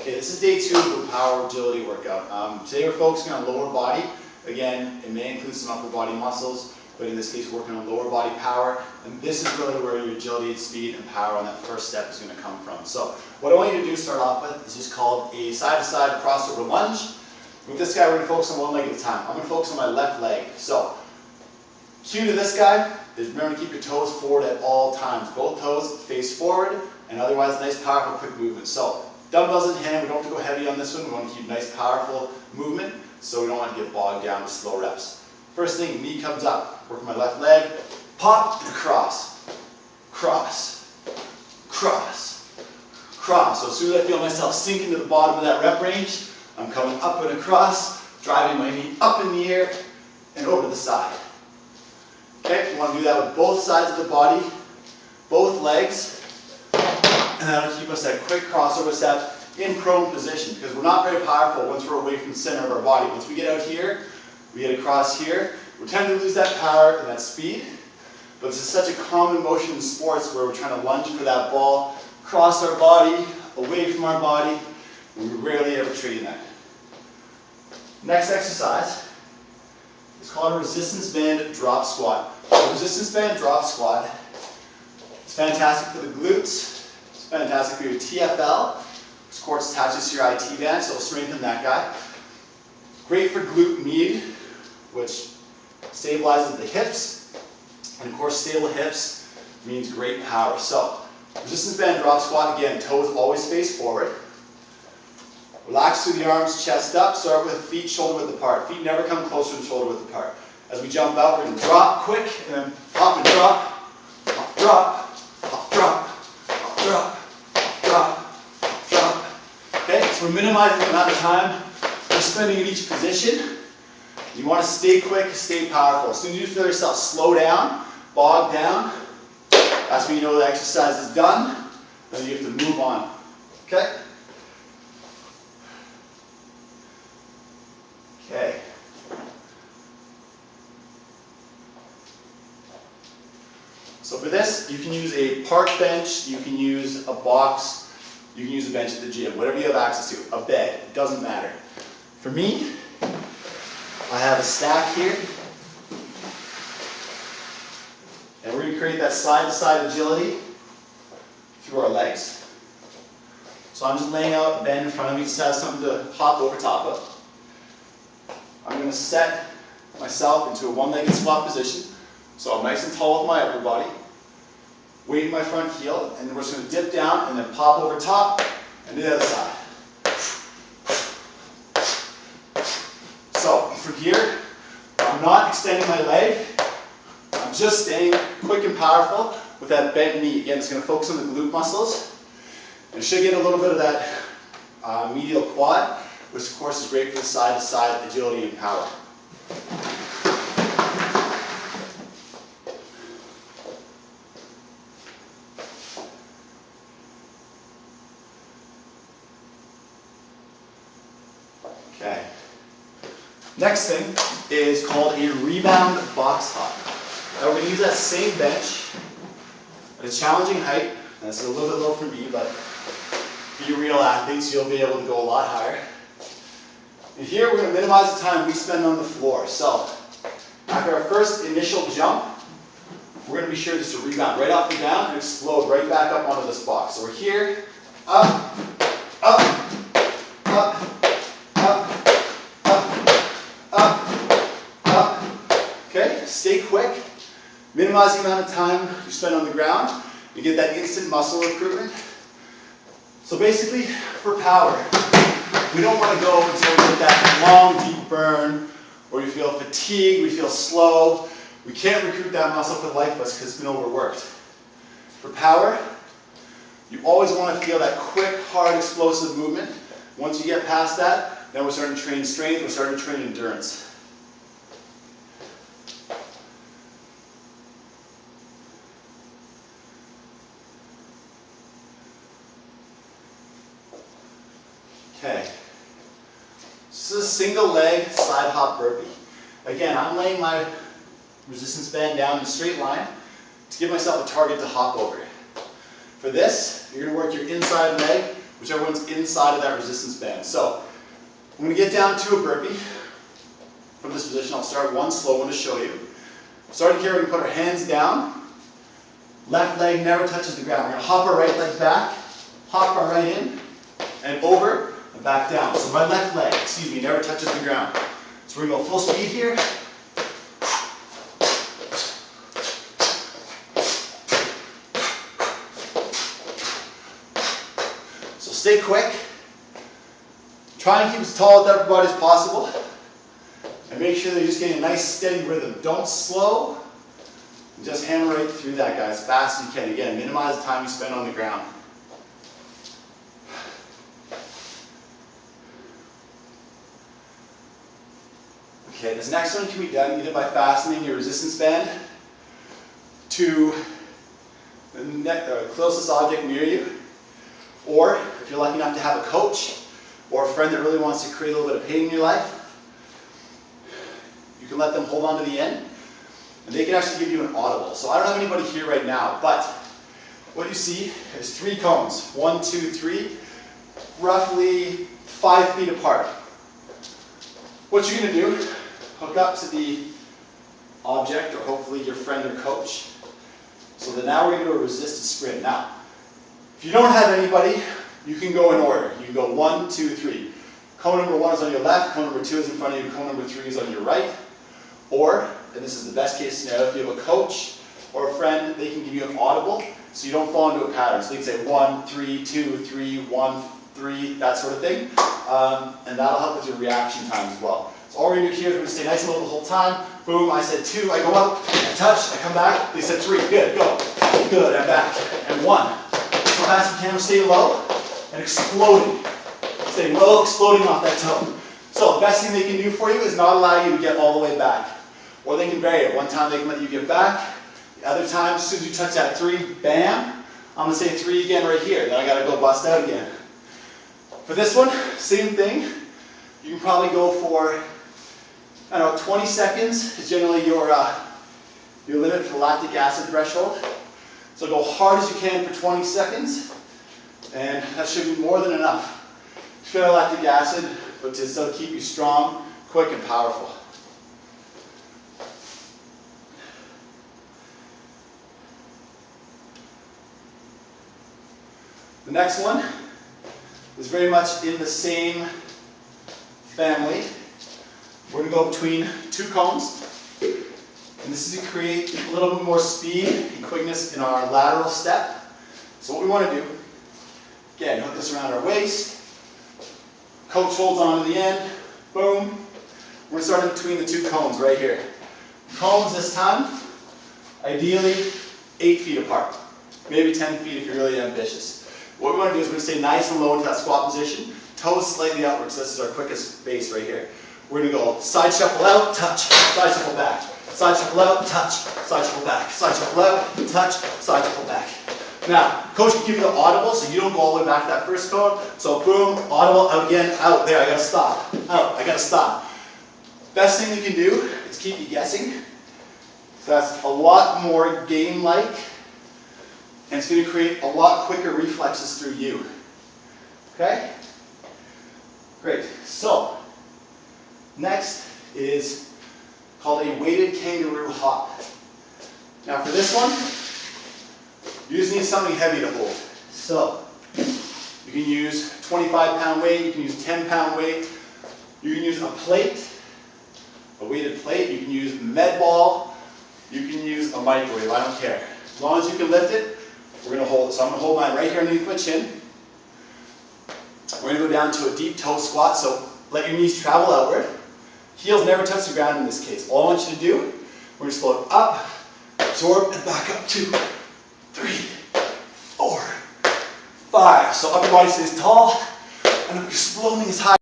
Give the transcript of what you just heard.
Okay, this is day 2 of the power agility workout. Today we're focusing on lower body. Again, it may include some upper body muscles, but in this case we're working on lower body power. And this is really where your agility, speed, and power on that first step is going to come from. So what I want you to do to start off with is just called a side-to-side crossover lunge. With this guy, we're going to focus on one leg at a time. I'm going to focus on my left leg. So, cue to this guy is remember to keep your toes forward at all times. Both toes face forward, and otherwise nice, powerful, quick movement. So, dumbbells in hand, we don't have to go heavy on this one. We want to keep nice, powerful movement, so we don't want to get bogged down with slow reps. First thing, knee comes up. Work my left leg, pop, and cross. Cross. Cross. Cross. So as soon as I feel myself sink into the bottom of that rep range, I'm coming up and across, driving my knee up in the air and over to the side. Okay, you want to do that with both sides of the body, both legs, and that'll keep us that quick crossover step in prone position, because we're not very powerful once we're away from the center of our body. Once we get out here, we get across here, we tend to lose that power and that speed, but this is such a common motion in sports where we're trying to lunge for that ball, cross our body, away from our body, and we rarely ever train that. Next exercise is called a resistance band drop squat. The resistance band drop squat is fantastic for the glutes. It's fantastic for your TFL. This of course attaches to your IT band, so it'll strengthen that guy. Great for glute med, which stabilizes the hips. And of course, stable hips means great power. So, resistance band drop squat, again, toes always face forward. Relax through the arms, chest up. Start with feet shoulder width apart. Feet never come closer than shoulder width apart. As we jump out, we're going to drop quick, and then hop and drop, hop, drop, hop, drop, hop, drop, hop, drop, hop, drop. Okay, so we're minimizing the amount of time we're spending in each position. You want to stay quick, stay powerful. As soon as you feel yourself slow down, bog down, that's when you know the exercise is done, then you have to move on. Okay? Okay. So for this, you can use a park bench, you can use a box, you can use a bench at the gym, whatever you have access to, a bed, it doesn't matter. For me, I have a stack here, and we're going to create that side-to-side agility through our legs. So I'm just laying out a bed in front of me, just have something to hop over top of. I'm going to set myself into a one-legged squat position, so I'm nice and tall with my upper body, weight in my front heel, and then we're just going to dip down and then pop over top and to the other side. So from here, I'm not extending my leg, I'm just staying quick and powerful with that bent knee. Again, it's going to focus on the glute muscles, and it should get a little bit of that medial quad, which of course is great for the side-to-side agility and power. Okay. Next thing is called a rebound box hop. Now we're going to use that same bench at a challenging height. And this is a little bit low for me, but for you real athletes, you'll be able to go a lot higher. And here we're going to minimize the time we spend on the floor. So, after our first initial jump, we're going to be sure just to rebound right off the ground and explode right back up onto this box. So we're here, up, up, up, up, up, up, up. Okay, stay quick. Minimize the amount of time you spend on the ground. You get that instant muscle recruitment. So basically, for power, we don't want to go until we get that long, deep burn, where we feel fatigued, we feel slow. We can't recruit that muscle for the life of us because it's been overworked. For power, you always want to feel that quick, hard, explosive movement. Once you get past that, then we're starting to train strength, we're starting to train endurance. Okay. This is a single leg side hop burpee. Again, I'm laying my resistance band down in a straight line to give myself a target to hop over. For this, you're going to work your inside leg whichever one's inside of that resistance band. So I'm going to get down to a burpee from this position. I'll start one slow one to show you. Starting here, we're going to put our hands down. Left leg never touches the ground. We're going to hop our right leg back, hop our right in, and over, and back down. So my left leg, never touches the ground. So we're going to go full speed here. So stay quick. Try and keep as tall with the upper body as possible. And make sure that you're just getting a nice steady rhythm. Don't slow. Just hammer right through that, guys, as fast as you can. Again, minimize the time you spend on the ground. Okay, this next one can be done either by fastening your resistance band to the closest object near you, or if you're lucky enough to have a coach or a friend that really wants to create a little bit of pain in your life, you can let them hold on to the end. And they can actually give you an audible. So I don't have anybody here right now, but what you see is 3 cones. 1, 2, 3, roughly 5 feet apart. What you're going to do, hook up to the object, or hopefully your friend or coach. So that now we're going to do a resisted sprint. Now, if you don't have anybody, you can go in order. You can go 1, 2, 3. Cone number 1 is on your left, cone number 2 is in front of you, cone number 3 is on your right. Or, and this is the best case scenario, if you have a coach or a friend, they can give you an audible so you don't fall into a pattern. So they can say 1, 3, 2, 3, 1, 3, that sort of thing. And that'll help with your reaction time as well. So all we're going to do here is we're going to stay nice and low the whole time. Boom, I said 2, I go up, I touch, I come back. They said 3, good, go. Good, I'm back. And 1. So fast as you can, stay low and exploding. Stay low, exploding off that toe. So the best thing they can do for you is not allow you to get all the way back. Or they can vary it. One time they can let you get back. The other time, as soon as you touch that 3, bam, I'm going to say 3 again right here. Then I got to go bust out again. For this one, same thing. You can probably go for, I don't know, 20 seconds is generally your limit for lactic acid threshold. So go hard as you can for 20 seconds. And that should be more than enough to fill lactic acid, but to still keep you strong, quick, and powerful. The next one is very much in the same family. We're going to go between 2 cones. And this is to create a little bit more speed and quickness in our lateral step. So what we want to do, again, hook this around our waist. Coach holds on to the end. Boom. We're starting between the 2 cones right here. Cones this time, ideally 8 feet apart. Maybe 10 feet if you're really ambitious. What we want to do is we're going to stay nice and low into that squat position. Toes slightly upwards. So this is our quickest base right here. We're going to go side shuffle out, touch, side shuffle back. Side shuffle out, touch, side shuffle back. Side shuffle out, touch, side shuffle back. Now, coach can give you the audible so you don't go all the way back to that first cone. So boom, audible, out again, out. There, I got to stop. Out, I got to stop. Best thing you can do is keep you guessing. So that's a lot more game-like. And it's going to create a lot quicker reflexes through you. Okay? Great. So, next is called a weighted kangaroo hop. Now for this one, you just need something heavy to hold. So, you can use 25-pound weight, you can use 10-pound weight, you can use a plate, a weighted plate, you can use a med ball, you can use a microwave, I don't care. As long as you can lift it, we're going to hold it. So I'm going to hold mine right here underneath my chin. We're going to go down to a deep toe squat, so let your knees travel outward. Heels never touch the ground in this case. All I want you to do, we're going to float up, absorb, and back up. 2, 3, 4, 5. So upper body stays tall, and I'm exploding as high.